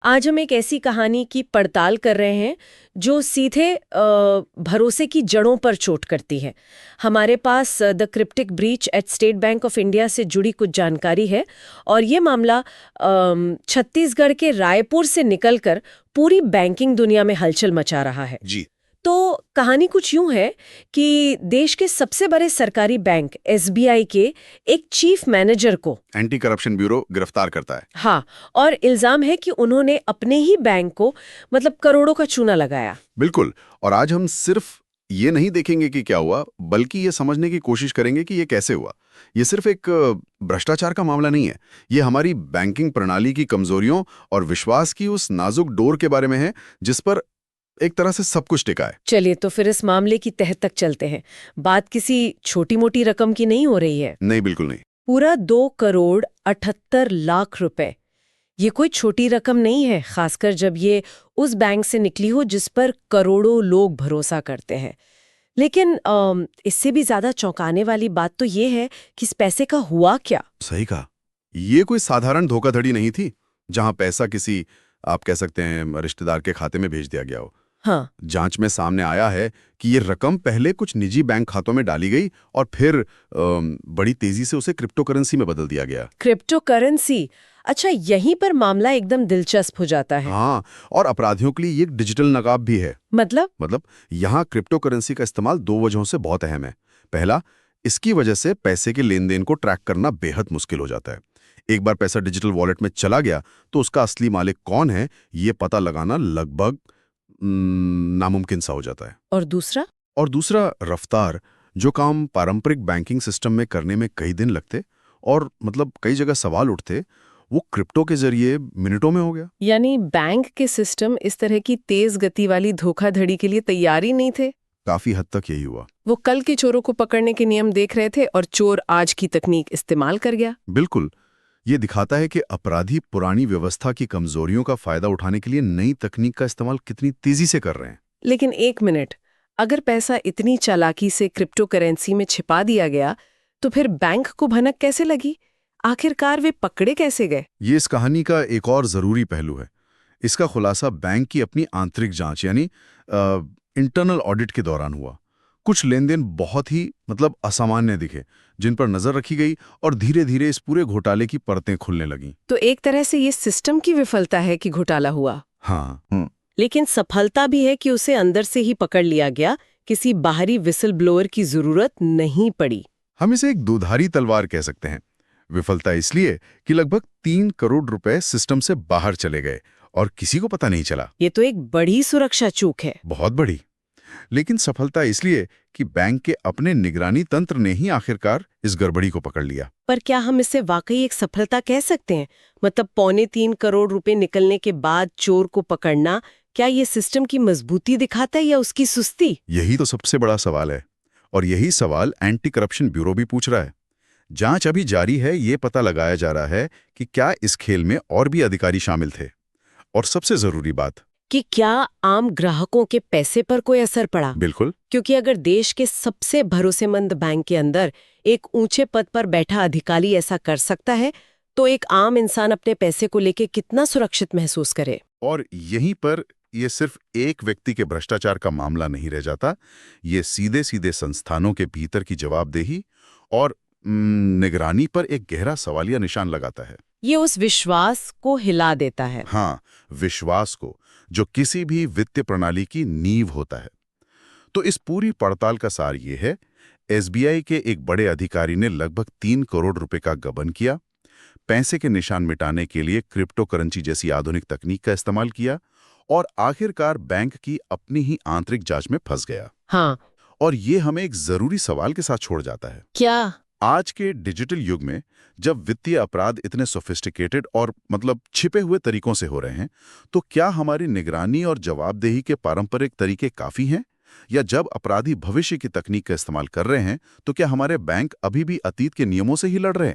आज हम एक ऐसी कहानी की पड़ताल कर रहे हैं जो सीधे भरोसे की जड़ों पर चोट करती है। हमारे पास the cryptic breach at State Bank of India से जुड़ी कुछ जानकारी है और ये मामला छत्तीसगढ़ के रायपुर से निकलकर पूरी बैंकिंग दुनिया में हलचल मचा रहा है। जी। तो कहानी कुछ यूं है कि देश के सबसे बड़े सरकारी बैंक एसबीआई के एक चीफ मैनेजर को एंटी करप्शन ब्यूरो गिरफ्तार करता है। हाँ, और इल्जाम है कि उन्होंने अपने ही बैंक को मतलब करोड़ों का चूना लगाया। बिल्कुल। और आज हम सिर्फ ये नहीं देखेंगे कि क्या हुआ, बल्कि ये समझने की कोशिश करेंगे कि ये कैसे हुआ। ये सिर्फ एक भ्रष्टाचार का मामला नहीं है, ये हमारी बैंकिंग प्रणाली की कमजोरियों और विश्वास की उस नाजुक डोर के बारे में है जिस पर एक तरह से सब कुछ टिका है। चलिए तो फिर इस मामले की तह तक चलते हैं। बात किसी छोटी मोटी रकम की नहीं हो रही है। नहीं, बिल्कुल नहीं। पूरा 2,78,00,000 रुपए। ये कोई छोटी रकम नहीं है, खासकर जब ये उस बैंक से निकली हो जिस पर करोड़ों लोग भरोसा करते हैं। लेकिन इससे भी ज्यादा चौंकाने वाली बात तो ये है कि इस पैसे का हुआ क्या। सही कहा। ये कोई साधारण धोखाधड़ी नहीं थी जहां पैसा किसी, आप कह सकते हैं, रिश्तेदार के खाते में भेज दिया गया हो। हाँ, जांच में सामने आया है कि ये रकम पहले कुछ निजी बैंक खातों में डाली गई और फिर बड़ी तेजी से उसे क्रिप्टो करेंसी में बदल दिया गया। Crypto currency. अच्छा, यहीं पर मामला एकदम दिलचस्प हो जाता है। हाँ, और अपराधियों के लिए ये एक डिजिटल नकाब भी है। मतलब यहाँ क्रिप्टो करेंसी का इस्तेमाल दो वजहों से बहुत अहम है। पहला, इसकी वजह से पैसे के लेन देन को ट्रैक करना बेहद मुश्किल हो जाता है। एक बार पैसा डिजिटल वॉलेट में चला गया तो उसका असली मालिक कौन है ये पता लगाना लगभग नामुमकिन सा हो जाता है। और दूसरा रफ्तार। जो काम पारंपरिक बैंकिंग सिस्टम में करने में कई दिन लगते और मतलब कई जगह सवाल उठते, वो क्रिप्टो के जरिए मिनटों में हो गया। यानी बैंक के सिस्टम इस तरह की तेज गति वाली धोखाधड़ी के लिए तैयार ही नहीं थे। काफी हद तक यही हुआ। वो कल के चोरों को पकड़ने के नियम देख रहे थे और चोर आज की तकनीक इस्तेमाल कर गया। बिल्कुल। ये दिखाता है कि अपराधी पुरानी व्यवस्था की कमजोरियों का फायदा उठाने के लिए नई तकनीक का इस्तेमाल कितनी तेजी से कर रहे हैं। लेकिन एक मिनट, अगर पैसा इतनी चालाकी से क्रिप्टो करेंसी में छिपा दिया गया तो फिर बैंक को भनक कैसे लगी? आखिरकार वे पकड़े कैसे गए? ये इस कहानी का एक और जरूरी पहलू है। इसका खुलासा बैंक की अपनी आंतरिक जांच यानी इंटरनल ऑडिट के दौरान हुआ। कुछ लेन देन बहुत ही असामान्य दिखे, जिन पर नजर रखी गई और धीरे धीरे इस पूरे घोटाले की परतें खुलने लगीं। तो एक तरह से ये सिस्टम की विफलता है कि घोटाला हुआ। हाँ। लेकिन सफलता भी है कि उसे अंदर से ही पकड़ लिया गया, किसी बाहरी विसल ब्लोअर की जरूरत नहीं पड़ी। हम इसे एक दुधारी तलवार कह सकते हैं। विफलता इसलिए कि लगभग 3 करोड़ रुपए सिस्टम से बाहर चले गए और किसी को पता नहीं चला। ये तो एक बड़ी सुरक्षा चूक है। बहुत बड़ी। लेकिन सफलता इसलिए कि बैंक के अपने निगरानी तंत्र ने ही आखिरकार इस गड़बड़ी को पकड़ लिया। पर क्या हम इसे वाकई एक सफलता कह सकते हैं? मतलब 3.25 करोड़ रुपए निकलने के बाद चोर को पकड़ना, क्या ये सिस्टम की मजबूती दिखाता है या उसकी सुस्ती? यही तो सबसे बड़ा सवाल है और यही सवाल एंटी करप्शन ब्यूरो भी पूछ रहा है। जांच अभी जारी है, ये पता लगाया जा रहा है कि क्या इस खेल में और भी अधिकारी शामिल थे। और सबसे जरूरी बात कि क्या आम ग्राहकों के पैसे पर कोई असर पड़ा? बिल्कुल। क्योंकि अगर देश के सबसे भरोसेमंद बैंक के अंदर एक ऊंचे पद पर बैठा अधिकारी ऐसा कर सकता है, तो एक आम इंसान अपने पैसे को लेके कितना सुरक्षित महसूस करे। और यहीं पर ये सिर्फ एक व्यक्ति के भ्रष्टाचार का मामला नहीं रह जाता, ये सीधे सीधे संस्थानों के भीतर की जवाबदेही और निगरानी पर एक गहरा सवालिया निशान लगाता है। ये उस विश्वास को हिला देता है। हाँ, विश्वास को, जो किसी भी वित्तीय प्रणाली की नींव होता है। तो इस पूरी पड़ताल का सार ये है, एसबीआई के एक बड़े अधिकारी ने लगभग 3 करोड़ रुपए का गबन किया, पैसे के निशान मिटाने के लिए क्रिप्टो करेंसी जैसी आधुनिक तकनीक का इस्तेमाल किया और आखिरकार बैंक की अपनी ही आंतरिक जांच में फंस गया। हाँ। और ये हमें एक जरूरी सवाल के साथ छोड़ जाता है। क्या? आज के डिजिटल युग में जब वित्तीय अपराध इतने सोफिस्टिकेटेड और छिपे हुए तरीकों से हो रहे हैं, तो क्या हमारी निगरानी और जवाबदेही के पारंपरिक तरीके काफी हैं? या जब अपराधी भविष्य की तकनीक का इस्तेमाल कर रहे हैं, तो क्या हमारे बैंक अभी भी अतीत के नियमों से ही लड़ रहे हैं?